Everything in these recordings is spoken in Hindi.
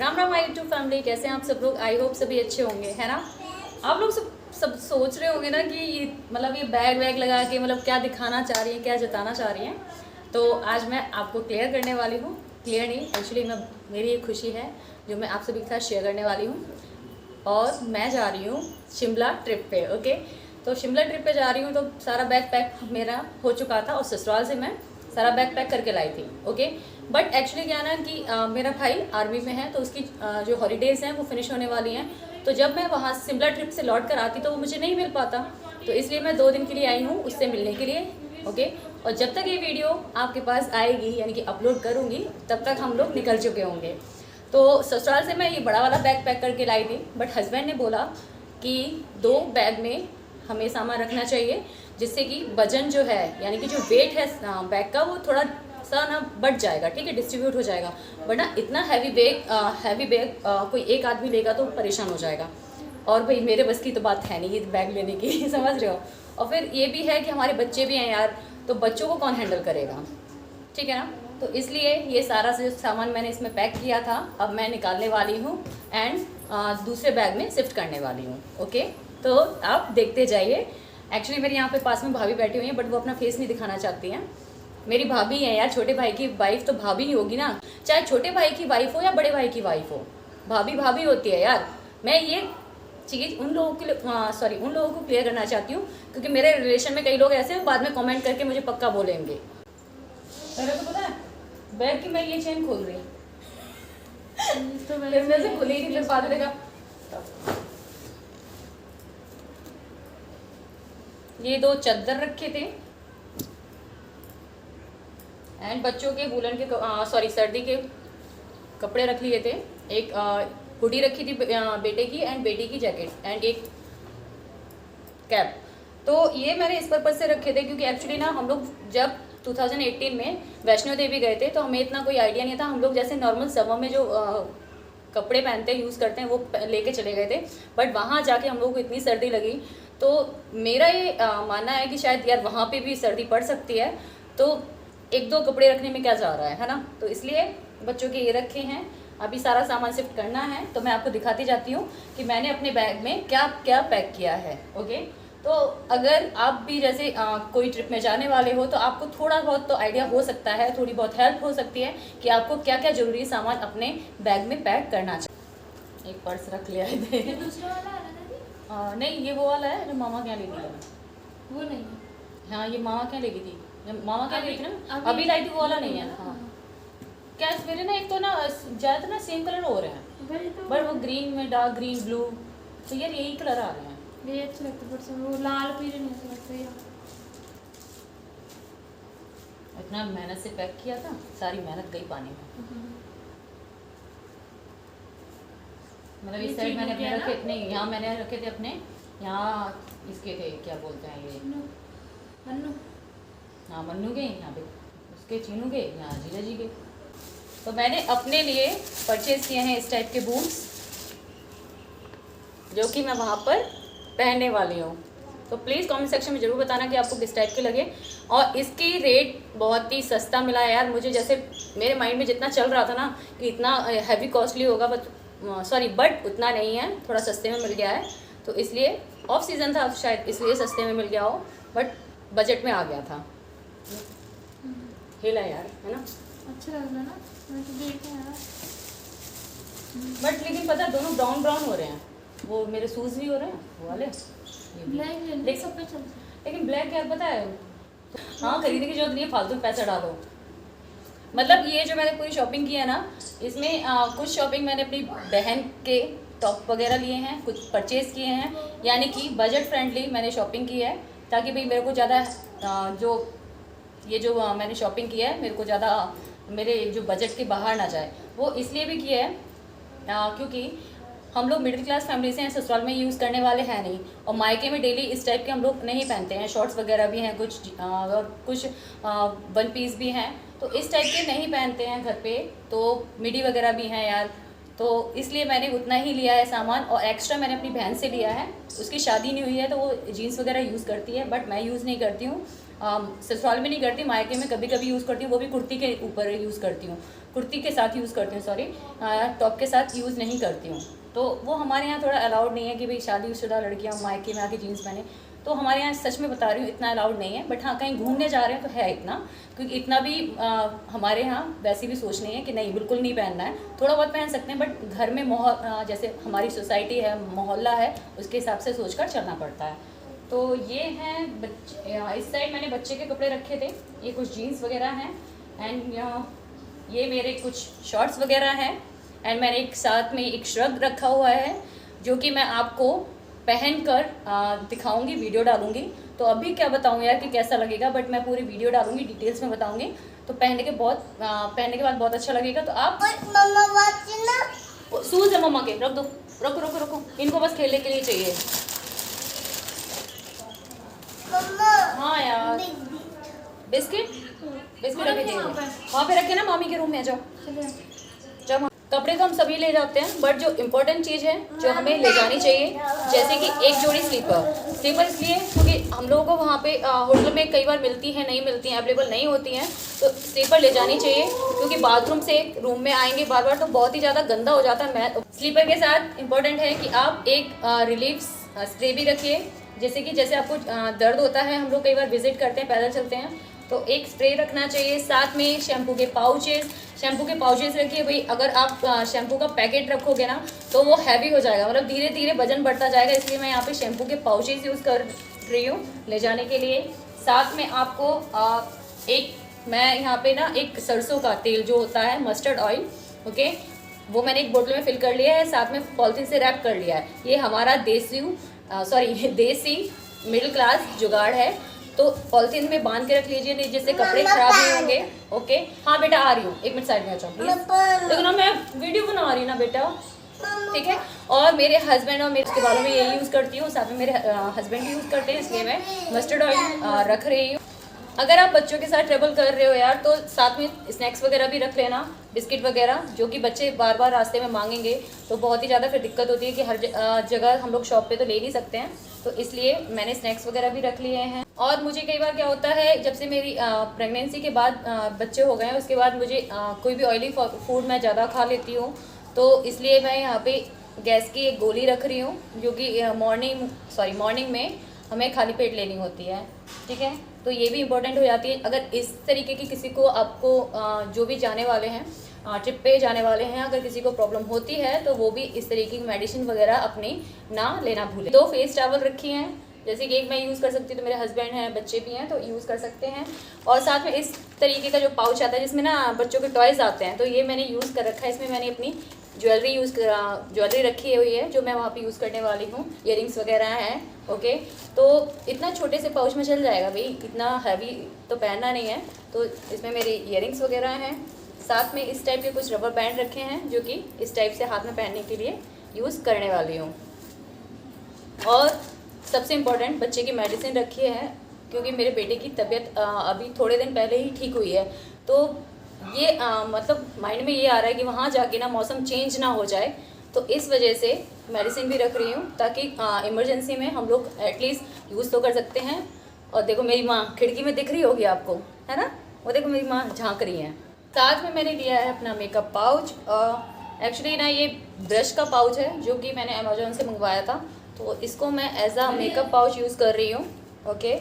Ram Ram my YouTube family, कैसे हैं आप सब लोग। आई होप सभी अच्छे होंगे, है ना। आप लोग सब सोच रहे होंगे ना कि ये बैग वैग लगा के क्या दिखाना चाह रही हैं, क्या जताना चाह रही हैं। तो आज मैं आपको क्लियर करने वाली हूँ। क्लियर नहीं, एक्चुअली मेरी एक खुशी है जो मैं आप सभी के साथ शेयर करने वाली हूँ। और मैं जा रही हूँ शिमला ट्रिप पे। ओके, तो शिमला ट्रिप पे जा रही हूँ, तो सारा बैग पैक मेरा हो चुका था और ससुराल से मैं सारा बैग पैक करके लाई थी। ओके, बट एक्चुअली क्या ना कि मेरा भाई आर्मी में है, तो उसकी जो हॉलीडेज़ हैं वो फिनिश होने वाली हैं। तो जब मैं वहाँ शिमला ट्रिप से लौट कर आती तो वो मुझे नहीं मिल पाता, तो इसलिए मैं 2 दिन के लिए आई हूँ उससे मिलने के लिए। ओके, और जब तक ये वीडियो आपके पास आएगी यानी कि अपलोड करूँगी, तब तक हम लोग निकल चुके होंगे। तो ससुराल से मैं ये बड़ा वाला बैग पैक करके लाई थी, बट हस्बैंड ने बोला कि 2 बैग में हमें सामान रखना चाहिए, जिससे कि वजन जो है यानी कि जो वेट है बैग का वो थोड़ा सा ना बढ़ जाएगा, ठीक है, डिस्ट्रीब्यूट हो जाएगा। वरना इतना हैवी बैग कोई एक आदमी लेगा तो परेशान हो जाएगा। और भाई मेरे बस की तो बात है नहीं ये बैग लेने की समझ रहे हो। और फिर ये भी है कि हमारे बच्चे भी हैं यार, तो बच्चों को कौन हैंडल करेगा, ठीक है ना। तो इसलिए ये सारा सामान मैंने इसमें पैक किया था, अब मैं निकालने वाली हूँ एंड दूसरे बैग में शिफ्ट करने वाली हूँ। ओके, तो आप देखते जाइए। एक्चुअली मेरे यहाँ पे पास में भाभी बैठी हुई हैं, बट वो अपना फेस नहीं दिखाना चाहती हैं। मेरी भाभी है यार, छोटे भाई की वाइफ तो भाभी ही होगी ना, चाहे छोटे भाई की वाइफ हो या बड़े भाई की वाइफ हो, भाभी भाभी होती है यार। मैं ये चीज़ उन लोगों के लिए उन लोगों को क्लियर करना चाहती हूँ, क्योंकि मेरे रिलेशन में कई लोग ऐसे हैं बाद में कमेंट करके मुझे पक्का बोलेंगे। अरे तो पता है बैग की मैं ये चेन खोल रही तो मैं से खुली नहीं, फिर बाद में देखा ये 2 चद्दर रखे थे एंड बच्चों के वूलन के सर्दी के कपड़े रख लिए थे। एक हुडी रखी थी बेटे की एंड बेटी की जैकेट एंड एक कैप। तो ये मैंने इस पर्पज़ से रखे थे क्योंकि एक्चुअली ना हम लोग जब 2018 में वैष्णो देवी गए थे तो हमें इतना कोई आइडिया नहीं था। हम लोग जैसे नॉर्मल समर में जो कपड़े पहनते हैं, यूज़ करते हैं, वो लेके चले गए थे। बट वहाँ जाके हम लोग को इतनी सर्दी लगी, तो मेरा ये मानना है कि शायद यार वहाँ पे भी सर्दी पड़ सकती है, तो 1-2 कपड़े रखने में क्या जा रहा है ना। तो इसलिए बच्चों के ये रखे हैं। अभी सारा सामान शिफ्ट करना है, तो मैं आपको दिखाती जाती हूँ कि मैंने अपने बैग में क्या क्या पैक किया है। ओके, तो अगर आप भी जैसे कोई ट्रिप में जाने वाले हो तो आपको थोड़ा बहुत तो आइडिया हो सकता है, थोड़ी बहुत हेल्प हो सकती है कि आपको क्या क्या ज़रूरी सामान अपने बैग में पैक करना चाहिए। एक पर्स रख लिया है दूसरा वाला है ना? नहीं, ये वो वाला है जो मामा क्या लेगी थी। वो नहीं। हाँ, ये मामा क्या लेगी थी, मामा क्या लेगी थी ना, अभी लाई थी, वो वाला नहीं है। हाँ, क्या मेरे ना एक तो ना ज़्यादातर ना सेम कलर हो रहे हैं, बट वो ग्रीन में डार्क ग्रीन ब्लू, तो यार यही कलर आ रहे हैं। ये अच्छे लगते हैं, बट वो लाल पीले नहीं अच्छे लगते यार। इतना मेहनत से पैक किया था, सारी मेहनत गई पानी में। मतलब इस साइड मैंने अपने रखे, नहीं यहाँ मैंने रखे थे अपने, यहाँ इसके थे, क्या बोलते हैं ये, मन्नू। हाँ मन्नू के, यहाँ पे उसके चीनू के, यहाँ जीजा जी के। तो मैंने अपने लिए परचेज़ किए हैं इस टाइप के बूट्स, जो कि मैं वहाँ पर पहनने वाली हूँ। तो प्लीज़ कमेंट सेक्शन में ज़रूर बताना कि आपको किस टाइप के लगे। और इसकी रेट बहुत ही सस्ता मिला है यार मुझे। जैसे मेरे माइंड में जितना चल रहा था ना कि इतना हैवी कॉस्टली होगा, बट उतना नहीं है, थोड़ा सस्ते में मिल गया है। तो इसलिए ऑफ सीज़न था शायद, इसलिए सस्ते में मिल गया हो, बट बजट में आ गया था। हिला यार, है ना, अच्छा लग रहा है ना, मैं तो देख यार। बट लेकिन पता है दोनों ब्राउन ब्राउन हो रहे हैं, वो मेरे शूज़ भी हो रहे हैं वो वाले, ब्लैक देख सब पे चलता लेकिन ब्लैक यार पता है, हाँ खरीदने की जरूरत नहीं है, फालतू पैसा डालो। मतलब ये जो मैंने पूरी शॉपिंग की है ना, इसमें कुछ शॉपिंग मैंने अपनी बहन के टॉप वगैरह लिए हैं, कुछ परचेज़ किए हैं, यानी कि बजट फ्रेंडली मैंने शॉपिंग की है, ताकि भाई मेरे को ज़्यादा जो मैंने शॉपिंग की है मेरे को ज़्यादा मेरे जो बजट के बाहर ना जाए। वो इसलिए भी किया है क्योंकि हम लोग मिडिल क्लास फैमिली से हैं, ससुराल में यूज़ करने वाले हैं नहीं, और मायके में डेली इस टाइप के हम लोग नहीं पहनते हैं। शॉर्ट्स वगैरह भी हैं कुछ और कुछ वन पीस भी हैं, तो इस टाइप के नहीं पहनते हैं घर पे। तो मिडी वगैरह भी हैं यार, तो इसलिए मैंने उतना ही लिया है सामान। और एक्स्ट्रा मैंने अपनी बहन से लिया है, उसकी शादी नहीं हुई है तो वो जीन्स वगैरह यूज़ करती है, बट मैं यूज़ नहीं करती हूँ। ससुराल में नहीं करती, मायके में कभी कभी यूज़ करती हूँ, वो भी कुर्ती के ऊपर यूज़ करती हूँ, कुर्ती के साथ यूज़ करती हूँ, सॉरी टॉप के साथ यूज़ नहीं करती हूँ। तो वो हमारे यहाँ थोड़ा अलाउड नहीं है कि भाई शादीशुदा लड़कियाँ मायके में आके जीन्स पहने, तो हमारे यहाँ सच में बता रही हूँ इतना अलाउड नहीं है। बट हाँ, कहीं घूमने जा रहे हैं तो है इतना, क्योंकि इतना भी हमारे यहाँ वैसी भी सोच नहीं है कि नहीं बिल्कुल नहीं पहनना है, थोड़ा बहुत पहन सकते हैं, बट घर में माहौल जैसे हमारी सोसाइटी है, मोहल्ला है, उसके हिसाब से सोचकर चलना पड़ता है। तो ये हैं बच्चे, इस साइड मैंने बच्चे के कपड़े रखे थे, ये कुछ जीन्स वगैरह हैं, एंड ये मेरे कुछ शॉर्ट्स वगैरह हैं, एंड मैंने एक साथ में एक श्रग रखा हुआ है जो कि मैं आपको पहन कर दिखाऊंगी, वीडियो डालूंगी। तो अभी क्या बताऊं यार कि कैसा लगेगा, बट मैं पूरी वीडियो डालूंगी, डिटेल्स में बताऊंगी। तो पहनने के बाद बहुत अच्छा लगेगा। तो आप शूज है मम्मा के, रख दो, रखो रखो रखो, इनको बस खेलने के लिए चाहिए। हाँ यार, बिस्किट रखे थे वहाँ पे रखे ना, मामी के रूम में जाओ। जब कपड़े तो हम सभी ले जाते हैं, बट जो इम्पोर्टेंट चीज़ है जो हमें ले जानी चाहिए, जैसे कि एक जोड़ी स्लीपर इसलिए क्योंकि हम लोगों को वहाँ पे होटल में कई बार मिलती है, नहीं मिलती हैं, अवेलेबल नहीं होती हैं, तो स्लीपर ले जानी चाहिए, क्योंकि बाथरूम से रूम में आएंगे बार बार तो बहुत ही ज़्यादा गंदा हो जाता है। स्लीपर के साथ इम्पोर्टेंट है कि आप एक रिलीफ स्प्रे भी रखिए, जैसे आपको दर्द होता है, हम लोग कई बार विजिट करते हैं, पैदल चलते हैं, तो एक स्प्रे रखना चाहिए। साथ में शैम्पू के पाउचेस रखिए भाई। अगर आप शैम्पू का पैकेट रखोगे ना तो वो हैवी हो जाएगा, मतलब धीरे धीरे वजन बढ़ता जाएगा, इसलिए मैं यहाँ पे शैम्पू के पाउचेस यूज़ कर रही हूँ ले जाने के लिए। साथ में आपको मैं यहाँ पे ना एक सरसों का तेल जो होता है, मस्टर्ड ऑयल, ओके, वो मैंने एक बोतल में फिल कर लिया है, साथ में पॉलिथीन से रैप कर लिया है। ये हमारा देसी मिडिल क्लास जुगाड़ है, तो पॉलिथीन में बांध के रख लीजिए, नहीं जिससे कपड़े खराब नहीं होंगे। ओके, हाँ बेटा आ रही हूँ, 1 मिनट साइड में आ जाओ प्लीज, देखो ना मैं वीडियो बना रही हूँ ना बेटा, ठीक है। और मेरे हस्बैंड और मेरे उसके बालों में यही यूज़ करती हूँ, साथ में मेरे हस्बैंड भी यूज़ करते हैं, इसलिए मैं मस्टर्ड ऑयल रख रही हूँ। अगर आप बच्चों के साथ ट्रेवल कर रहे हो यार, तो साथ में स्नैक्स वगैरह भी रख लेना, बिस्किट वगैरह, जो कि बच्चे बार बार रास्ते में मांगेंगे तो बहुत ही ज़्यादा फिर दिक्कत होती है कि हर जगह हम लोग शॉप पे तो ले नहीं सकते हैं, तो इसलिए मैंने स्नैक्स वगैरह भी रख लिए हैं। और मुझे कई बार क्या होता है, जब से मेरी प्रेगनेंसी के बाद बच्चे हो गए हैं, उसके बाद मुझे कोई भी ऑयली फूड मैं ज़्यादा खा लेती हूँ, तो इसलिए मैं यहाँ पे गैस की एक गोली रख रही हूँ, जो कि मॉर्निंग में हमें खाली पेट लेनी होती है, ठीक है। तो ये भी इम्पोर्टेंट हो जाती है। अगर इस तरीके की किसी को आपको जो भी जाने वाले हैं, ट्रिप पे जाने वाले हैं, अगर किसी को प्रॉब्लम होती है तो वो भी इस तरीके की मेडिसिन वगैरह अपनी ना लेना भूलें। 2 फेस टॉवल रखी हैं, जैसे कि एक मैं यूज़ कर सकती हूँ, तो मेरे हस्बैंड हैं, बच्चे भी हैं, तो यूज़ कर सकते हैं। और साथ में इस तरीके का जो पाउच आता है जिसमें ना बच्चों के टॉयज़ आते हैं, तो ये मैंने यूज़ कर रखा है। इसमें मैंने अपनी ज्वेलरी रखी हुई है जो मैं वहाँ पे यूज़ करने वाली हूँ, इयरिंग्स वगैरह हैं, ओके। तो इतना छोटे से पाउच में चल जाएगा भाई, इतना हैवी तो पहनना नहीं है। तो इसमें मेरी इयरिंग्स वगैरह हैं, साथ में इस टाइप के कुछ रबर बैंड रखे हैं जो कि इस टाइप से हाथ में पहनने के लिए यूज़ करने वाली हूँ। और सबसे इम्पोर्टेंट बच्चे की मेडिसिन रखी है, क्योंकि मेरे बेटे की तबीयत अभी थोड़े दिन पहले ही ठीक हुई है, तो ये मतलब माइंड में ये आ रहा है कि वहाँ जाके ना मौसम चेंज ना हो जाए, तो इस वजह से मेडिसिन भी रख रही हूँ, ताकि इमरजेंसी में हम लोग एटलीस्ट यूज़ तो कर सकते हैं। और देखो मेरी माँ खिड़की में दिख रही होगी आपको, है ना, वो देखो मेरी माँ झाँक रही हैं। साथ में मैंने लिया है अपना मेकअप पाउच, एक्चुअली ना ये ब्रश का पाउच है जो कि मैंने अमेजोन से मंगवाया था, तो इसको मैं as a makeup pouch use कर रही हूँ, ओके।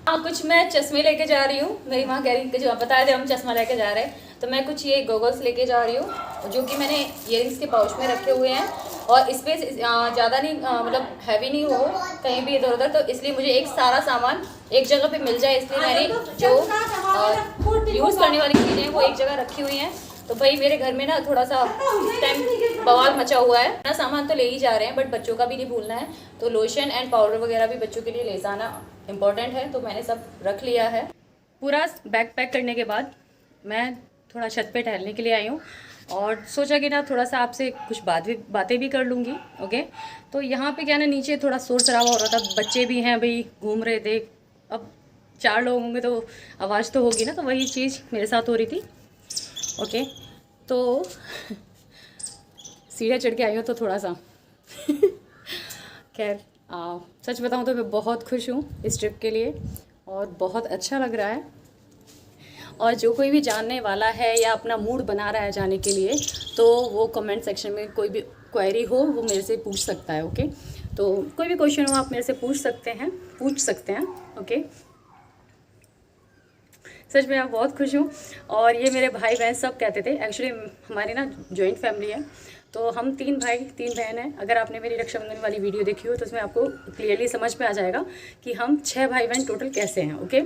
हाँ, कुछ मैं चश्मे लेके जा रही हूँ, मेरी माँ कह रही कि जो बताए थे हम चश्मा लेके जा रहे हैं, तो मैं कुछ ये गॉगल्स लेके जा रही हूँ जो कि मैंने इयरिंग्स के पाउच में रखे हुए हैं, और स्पेस ज़्यादा नहीं मतलब हैवी नहीं हो कहीं भी इधर उधर, तो इसलिए मुझे एक सारा सामान एक जगह पे मिल जाए, इसलिए मैंने जो यूज़ करने वाली चीज़ें वो एक जगह रखी हुई हैं। तो भाई मेरे घर में ना थोड़ा सा इस टाइम बवाल मचा हुआ है ना, सामान तो ले ही जा रहे हैं, बट बच्चों का भी नहीं भूलना है, तो लोशन एंड पाउडर वगैरह भी बच्चों के लिए ले जाना इम्पॉर्टेंट है, तो मैंने सब रख लिया है। पूरा बैग पैक करने के बाद मैं थोड़ा छत पे टहलने के लिए आई हूँ, और सोचा कि ना थोड़ा सा आपसे कुछ बातें भी कर लूँगी, ओके। तो यहाँ पे क्या ना नीचे थोड़ा शोर शराबा हो रहा था, बच्चे भी हैं भाई, घूम रहे थे, अब 4 लोग होंगे तो आवाज़ तो होगी ना, तो वही चीज़ मेरे साथ हो रही थी, ओके। तो सीढ़ियाँ चढ़ के आई हूँ तो थोड़ा सा खैर सच बताऊँ तो मैं बहुत खुश हूँ इस ट्रिप के लिए, और बहुत अच्छा लग रहा है। और जो कोई भी जानने वाला है या अपना मूड बना रहा है जाने के लिए, तो वो कमेंट सेक्शन में कोई भी क्वेरी हो वो मेरे से पूछ सकता है। ओके, तो कोई भी क्वेश्चन हो आप मेरे से पूछ सकते हैं। ओके, सच में आप बहुत खुश हूँ। और ये मेरे भाई बहन सब कहते थे, एक्चुअली हमारी ना जॉइंट फैमिली है, तो हम 3 भाई 3 बहन हैं। अगर आपने मेरी रक्षाबंधन वाली वीडियो देखी हो तो उसमें आपको क्लियरली समझ में आ जाएगा कि हम 6 भाई बहन टोटल कैसे हैं। ओके,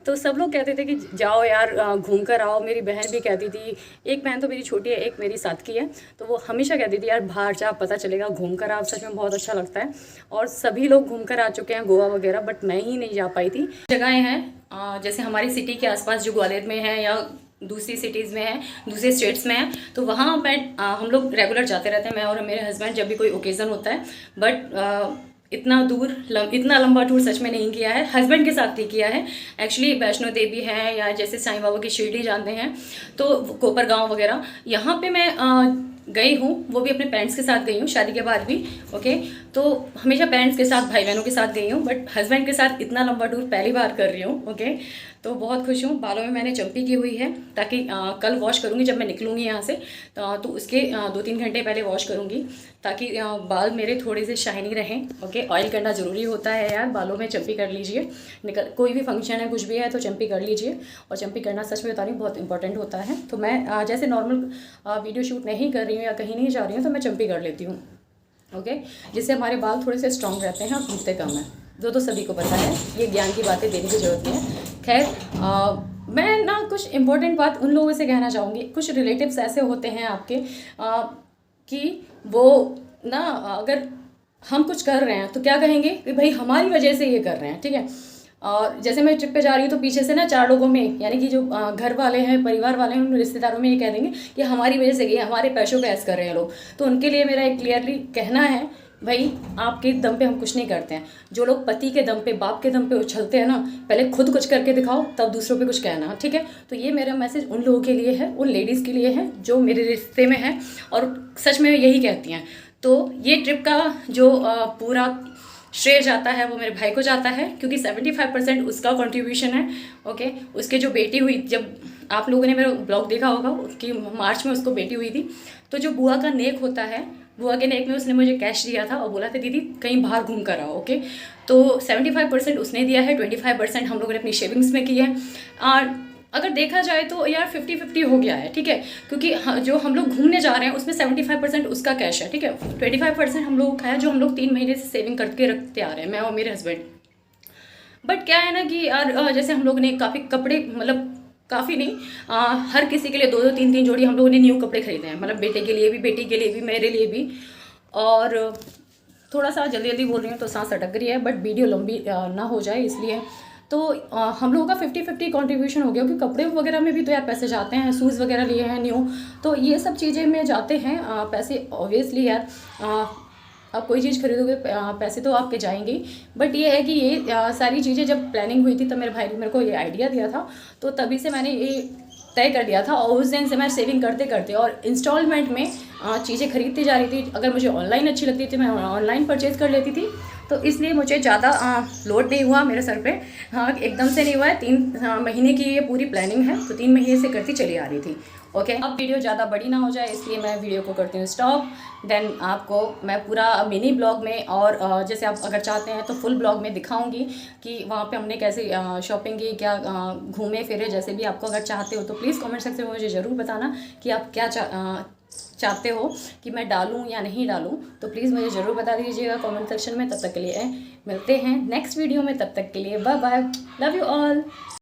तो सब लोग कहते थे कि जाओ यार घूम कर आओ। मेरी बहन भी कहती थी, एक बहन तो मेरी छोटी है, एक मेरी साथ की है, तो वो हमेशा कहती थी यार बाहर जा, पता चलेगा, घूम कर आओ। सच में बहुत अच्छा लगता है। और सभी लोग घूम कर आ चुके हैं गोवा वगैरह, बट मैं ही नहीं जा पाई थी। जगहें हैं जैसे हमारी सिटी के आसपास जो ग्वालियर में है या दूसरी सिटीज़ में है, दूसरे स्टेट्स में है, तो वहाँ हम लोग रेगुलर जाते रहते हैं, मैं और मेरे हस्बैंड, जब भी कोई ओकेज़न होता है। बट इतना लंबा टूर सच में नहीं किया है, हस्बैंड के साथ ही किया है। एक्चुअली वैष्णो देवी है या जैसे साईं बाबा की शिरडी जानते हैं, तो कोपर गांव वगैरह, यहाँ पे मैं गई हूँ, वो भी अपने पेरेंट्स के साथ गई हूँ, शादी के बाद भी। ओके, तो हमेशा पेरेंट्स के साथ, भाई बहनों के साथ गई हूँ, बट हस्बैंड के साथ इतना लंबा टूर पहली बार कर रही हूँ। ओके, तो बहुत खुश हूँ। बालों में मैंने चंपी की हुई है, ताकि कल वॉश करूँगी जब मैं निकलूँगी यहाँ से, तो उसके 2-3 घंटे पहले वॉश करूँगी, ताकि बाल मेरे थोड़े से शाइनी रहें। ओके, ऑयल करना ज़रूरी होता है यार, बालों में चंपी कर लीजिए। कोई भी फंक्शन है, कुछ भी है, तो चंपी कर लीजिए। और चंपी करना सच में बता रही हूँ बहुत इंपॉर्टेंट होता है। तो मैं जैसे नॉर्मल वीडियो शूट नहीं कर रही हूँ या कहीं नहीं जा रही हूँ, तो मैं चंपी कर लेती हूँ। ओके, जिससे हमारे बाल थोड़े से स्ट्रॉन्ग रहते हैं और टूटते कम हैं। तो सभी को पता है, ये ज्ञान की बातें देने की ज़रूरत नहीं है। खैर, मैं ना कुछ इम्पोर्टेंट बात उन लोगों से कहना चाहूँगी। कुछ रिलेटिव्स ऐसे होते हैं आपके कि वो ना, अगर हम कुछ कर रहे हैं तो क्या कहेंगे कि भाई हमारी वजह से ये कर रहे हैं, ठीक है। और जैसे मैं ट्रिप पे जा रही हूँ तो पीछे से ना 4 लोगों में, यानी कि जो घर वाले हैं, परिवार वाले हैं, उन रिश्तेदारों में ये कह देंगे कि हमारी वजह से, ये हमारे पैसों पे ऐसे कर रहे हैं लोग। तो उनके लिए मेरा एक क्लियरली कहना है, भाई आपके दम पे हम कुछ नहीं करते हैं। जो लोग पति के दम पे, बाप के दम पे उछलते हैं ना, पहले खुद कुछ करके दिखाओ, तब दूसरों पे कुछ कहना, ठीक है। तो ये मेरा मैसेज उन लोगों के लिए है, उन लेडीज़ के लिए है जो मेरे रिश्ते में है और सच में यही कहती हैं। तो ये ट्रिप का जो पूरा श्रेय जाता है वो मेरे भाई को जाता है, क्योंकि 75% उसका कंट्रीब्यूशन है। ओके, उसके जो बेटी हुई, जब आप लोगों ने मेरा ब्लॉग देखा होगा कि मार्च में उसको बेटी हुई थी, तो जो बुआ का नेक होता है, बुआ के नेक में उसने मुझे कैश दिया था और बोला था दीदी कहीं बाहर घूम कर आओ। ओके, तो 75% उसने दिया है, 25% हम लोगों ने अपनी सेविंग्स में की है। और अगर देखा जाए तो यार 50-50 हो गया है, ठीक है, क्योंकि जो हम लोग घूमने जा रहे हैं उसमें 75% उसका कैश है, ठीक है। 25% हम लोगों का है, जो हम लोग 3 महीने से सेविंग करके रखते आ रहे हैं, मैं और मेरे हस्बैंड। बट क्या है ना कि यार जैसे हम लोग ने काफ़ी कपड़े, मतलब काफ़ी नहीं, हर किसी के लिए 2-2 3-3 जोड़ी हम लोगों ने न्यू कपड़े खरीदे हैं, मतलब बेटे के लिए भी, बेटी के लिए भी, मेरे लिए भी। और थोड़ा सा जल्दी बोल रही हूँ तो सांस अटक रही है, बट वीडियो लंबी ना हो जाए इसलिए। तो हम लोगों का 50-50 कंट्रीब्यूशन हो गया, क्योंकि कपड़े वगैरह में भी तो यार पैसे जाते हैं, शूज़ वगैरह लिए हैं न्यू, तो ये सब चीज़ें में जाते हैं पैसे ऑब्वियसली यार। आप कोई चीज़ खरीदोगे पैसे तो आपके जाएंगे। बट ये है कि ये सारी चीज़ें जब प्लानिंग हुई थी तब मेरे भाई ने मेरे को ये आइडिया दिया था, तो तभी से मैंने ये तय कर दिया था। और उस दिन से मैं सेविंग करते करते और इंस्टॉलमेंट में चीज़ें खरीदती जा रही थी। अगर मुझे ऑनलाइन अच्छी लगती थी मैं ऑनलाइन परचेज़ कर लेती थी, तो इसलिए मुझे ज़्यादा लोड नहीं हुआ मेरे सर पे। हाँ, एकदम से नहीं हुआ है, 3 महीने की ये पूरी प्लानिंग है, तो 3 महीने से करती चली आ रही थी। ओके, अब वीडियो ज़्यादा बड़ी ना हो जाए इसलिए मैं वीडियो को करती हूँ स्टॉप। देन आपको मैं पूरा मिनी ब्लॉग में, और जैसे आप अगर चाहते हैं तो फुल ब्लॉग में दिखाऊंगी कि वहाँ पे हमने कैसे शॉपिंग की, क्या घूमे फिरे। जैसे भी आपको अगर चाहते हो तो प्लीज़ कमेंट सेक्शन में मुझे ज़रूर बताना कि आप क्या चाहते हो कि मैं डालूं या नहीं डालूं, तो प्लीज़ मुझे ज़रूर बता दीजिएगा कमेंट सेक्शन में। तब तक के लिए मिलते हैं नेक्स्ट वीडियो में, तब तक के लिए bye bye, love you all.